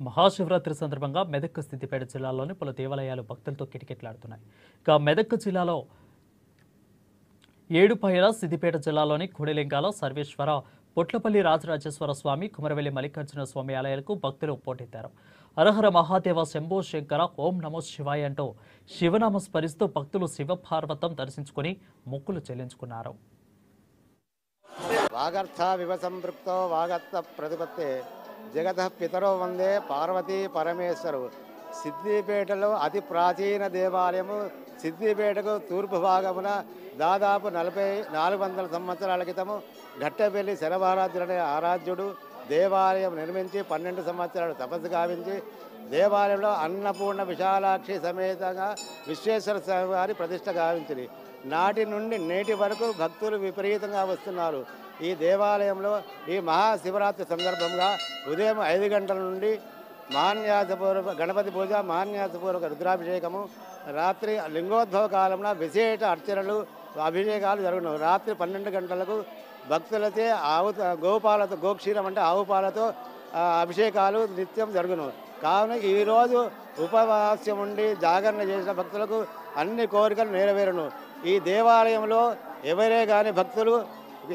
మహాశివరాత్రి సందర్భంగా మెదక్ సిద్దిపేట జిల్లాలోని పలు దేవాలయాలు భక్తులతో కిటకిటలాడుతున్నాయి. ఇక మెదక్ జిల్లాలో ఏడుపాయల సిద్దిపేట జిల్లాలోని కుడిలింగాల సర్వేశ్వర పొట్లపల్లి రాజరాజేశ్వర స్వామి కుమరవెల్లి మల్లికార్జున స్వామి ఆలయాలకు భక్తులు పోటెత్తారు. హరహర మహాదేవ శంభో శంకర ఓం నమో శివాయ అంటూ శివనామ స్మరిస్తూ భక్తులు శివపార్వతం దర్శించుకుని మొక్కులు చెల్లించుకున్నారు. వాగర్థ వివ సంపృక్తో వాగర్థ ప్రతిపత్తే జగత పితరో వందే పార్వతీ పరమేశ్వరు. సిద్దిపేటలో అతి ప్రాచీన దేవాలయము. సిద్దిపేటకు తూర్పు భాగమున దాదాపు 400 సంవత్సరాల క్రితము ఘట్టబెల్లి శరభారాధ్యుడనే ఆరాధ్యుడు దేవాలయం నిర్మించి 12 సంవత్సరాలు తపస్సు గావించి దేవాలయంలో అన్నపూర్ణ విశాలాక్షి సమేతంగా విశ్వేశ్వర స్వామి వారి ప్రతిష్ట గావించింది. నాటి నుండి నేటి వరకు భక్తులు విపరీతంగా వస్తున్నారు. ఈ దేవాలయంలో ఈ మహాశివరాత్రి సందర్భంగా ఉదయం 5 గంటల నుండి మహాన్యాసపూర్వక గణపతి పూజ, మహాన్యాసపూర్వక రుద్రాభిషేకము, రాత్రి లింగోద్భవ కాలంలో విశేష అర్చనలు అభిషేకాలు జరుగును. రాత్రి 12 గంటలకు భక్తులచే గోపాలతో గోక్షీరం అంటే ఆవు పాలతో అభిషేకాలు నిత్యం జరుగును. కావున ఈరోజు ఉపవాస్యం ఉండి జాగరణ చేసిన భక్తులకు అన్ని కోరికలు నెరవేరును. ఈ దేవాలయంలో ఎవరే కానీ భక్తులు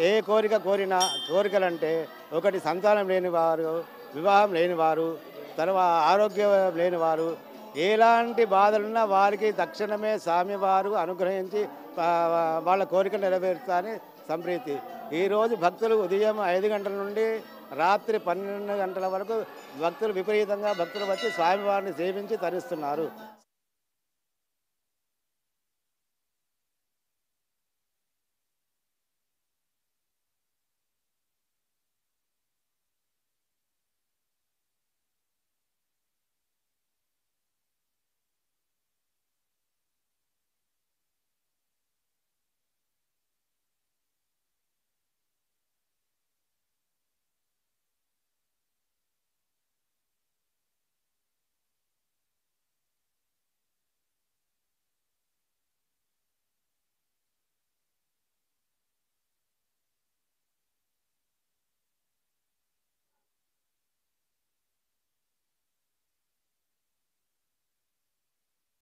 ఏ కోరిక కోరినా కోరికలంటే ఒకటి సంతానం లేనివారు, వివాహం లేనివారు, తర్వాత ఆరోగ్యం లేనివారు, ఎలాంటి బాధలున్నా వారికి తక్షణమే స్వామివారు అనుగ్రహించి వాళ్ళ కోరిక నెరవేరుతారని సంప్రీతి. ఈరోజు భక్తులు ఉదయం 5 గంటల నుండి రాత్రి 12 గంటల వరకు భక్తులు విపరీతంగా భక్తులు వచ్చి స్వామివారిని సేవించి తరిస్తున్నారు.